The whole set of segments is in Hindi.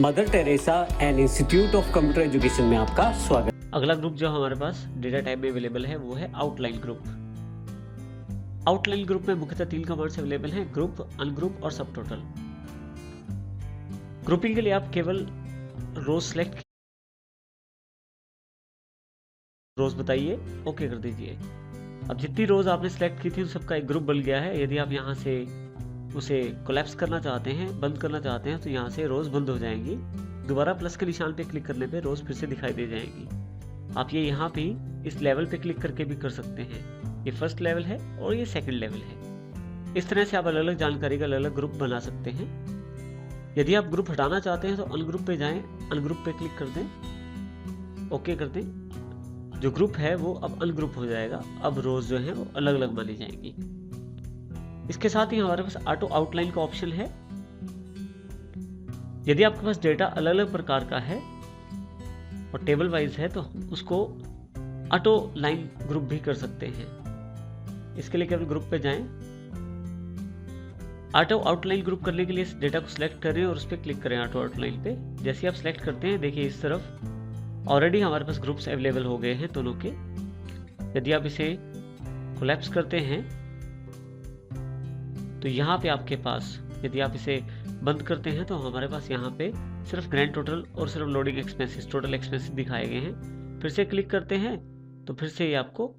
Mother Teresa and institute of computer education में आपका स्वागत। अगला ग्रुप जो हमारे पास डेटा टाइप में अवेलेबल है वो है आउटलाइन ग्रुप। आउटलाइन ग्रुप में मुख्यतः 3 कमांड्स अवेलेबल हैं, ग्रुप, अनग्रुप और सब टोटल। ग्रुपिंग के लिए आप केवल रोज बताइए, ओके कर दीजिए। अब जितनी रोज आपने सेलेक्ट की थी उन सबका एक ग्रुप बन गया है। यदि आप यहाँ से उसे कोलैप्स करना चाहते हैं, बंद करना चाहते हैं, तो यहाँ से रोज बंद हो जाएंगी। दोबारा प्लस के निशान पे क्लिक करने पे रोज फिर से दिखाई दे जाएंगी। आप ये यहाँ पे इस लेवल पे क्लिक करके भी कर सकते हैं। ये फर्स्ट लेवल है और ये सेकंड लेवल है। इस तरह से आप अलग अलग जानकारी का अलग अलग ग्रुप बना सकते हैं। यदि आप ग्रुप हटाना चाहते हैं तो अनग्रुप पे जाएं, अनग्रुप पे क्लिक कर दें, ओके कर दें। जो ग्रुप है वो अब अनग्रुप हो जाएगा। अब रोज जो है वो अलग अलग मानी जाएंगी। इसके साथ ही हमारे पास ऑटो आउटलाइन का ऑप्शन है। यदि आपके पास डेटा अलग अलग प्रकार का है और टेबल वाइज है तो उसको ऑटो लाइन ग्रुप भी कर सकते हैं। इसके लिए केवल ग्रुप पे जाएं। ऑटो आउटलाइन ग्रुप करने के लिए इस डेटा को सिलेक्ट करें और उस पर क्लिक करें ऑटो आउटलाइन पे। जैसे आप सिलेक्ट करते हैं देखिए इस तरफ ऑलरेडी हमारे पास ग्रुप्स अवेलेबल हो गए हैं दोनों के। यदि आप इसे कोलैप्स करते हैं तो यहाँ पे आपके पास, यदि आप इसे बंद करते हैं तो हमारे पास यहाँ पे सिर्फ ग्रैंड टोटल और सिर्फ लोडिंग एक्सपेंसेस, टोटल एक्सपेंसेस दिखाए गए हैं। फिर से क्लिक करते हैं तो फिर से ये आपको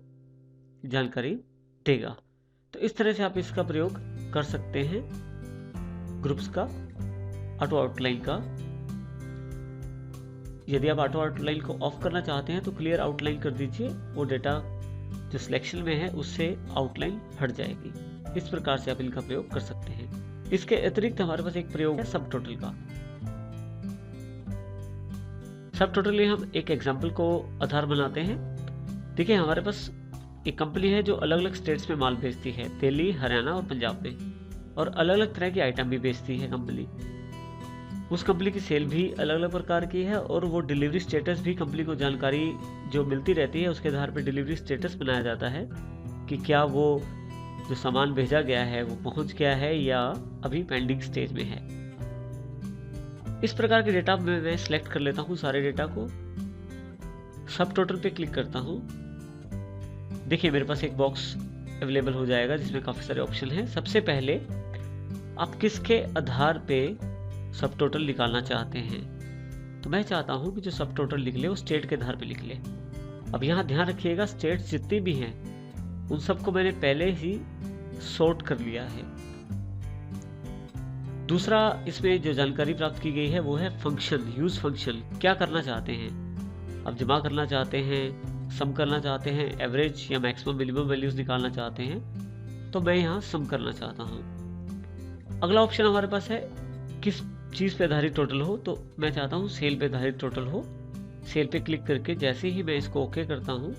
जानकारी देगा। तो इस तरह से आप इसका प्रयोग कर सकते हैं ग्रुप्स का, ऑटो आउटलाइन का। यदि आप ऑटो आउटलाइन को ऑफ करना चाहते हैं तो क्लियर आउटलाइन कर दीजिए। वो डेटा जो सिलेक्शन में है उससे आउटलाइन हट जाएगी। इस प्रकार से आप इनका प्रयोग कर सकते हैं। इसके अतिरिक्त हमारे पास एक प्रयोग है सब टोटल का। सब टोटल में हम एक एग्जाम्पल को आधार बनाते हैं। देखिए हमारे पास एक कंपनी है जो अलग अलग स्टेट्स में माल बेचती है, दिल्ली, हरियाणा और पंजाब में, और अलग अलग तरह की आइटम भी बेचती है कंपनी। उस कंपनी की सेल भी अलग अलग प्रकार की है और वो डिलीवरी स्टेटस भी कंपनी को जानकारी जो मिलती रहती है उसके आधार पर डिलीवरी स्टेटस बनाया जाता है कि क्या वो जो सामान भेजा गया है वो पहुंच गया है या अभी पेंडिंग स्टेज में है। इस प्रकार के डेटा में मैं सिलेक्ट कर लेता हूं सारे डेटा को, सब टोटल पे क्लिक करता हूं। देखिए मेरे पास एक बॉक्स अवेलेबल हो जाएगा जिसमें काफी सारे ऑप्शन हैं। सबसे पहले आप किसके आधार पे सब टोटल निकालना चाहते हैं, तो मैं चाहता हूं कि जो सब टोटल लिख ले वो स्टेट के आधार पे लिख ले। अब यहाँ ध्यान रखिएगा स्टेट्स जितनी भी हैं उन सबको मैंने पहले ही सॉर्ट कर लिया है। दूसरा इसमें जो जानकारी प्राप्त की गई है वो है फंक्शन, यूज फंक्शन। क्या करना चाहते हैं आप, जमा करना चाहते हैं, सम करना चाहते हैं, एवरेज या मैक्सिमम मिनिमम वैल्यूज निकालना चाहते हैं, तो मैं यहाँ सम करना चाहता हूँ। अगला ऑप्शन हमारे पास है किस चीज पे आधारित टोटल हो, तो मैं चाहता हूँ सेल पे आधारित टोटल हो। सेल पे क्लिक करके जैसे ही मैं इसको ओके करता हूँ,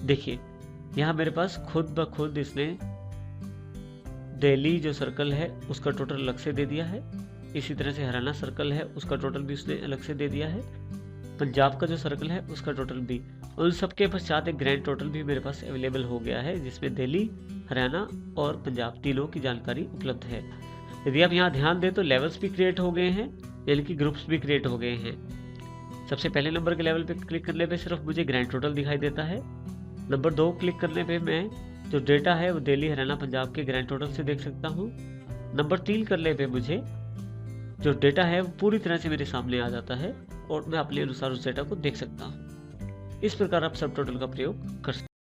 देखिए यहाँ मेरे पास खुद ब खुद इसने दिल्ली जो सर्कल है उसका टोटल अलग से दे दिया है। इसी तरह से हरियाणा सर्कल है उसका टोटल भी उसने अलग से दे दिया है। पंजाब का जो सर्कल है उसका टोटल भी, उन सबके पश्चात एक ग्रैंड टोटल भी मेरे पास अवेलेबल हो गया है जिसमें दिल्ली, हरियाणा और पंजाब तीनों की जानकारी उपलब्ध है। यदि आप यहाँ ध्यान दें तो लेवल्स भी क्रिएट हो गए हैं, यानी कि ग्रुप्स भी क्रिएट हो गए हैं। सबसे पहले नंबर के लेवल पे क्लिक करने पे सिर्फ मुझे ग्रैंड टोटल दिखाई देता है। नंबर 2 क्लिक करने पे मैं जो डेटा है वो दिल्ली, हरियाणा, पंजाब के ग्रैंड टोटल से देख सकता हूँ। नंबर 3 करने पे मुझे जो डेटा है वो पूरी तरह से मेरे सामने आ जाता है और मैं अपने अनुसार उस डेटा को देख सकता हूँ। इस प्रकार आप सब टोटल का प्रयोग कर सकते हैं।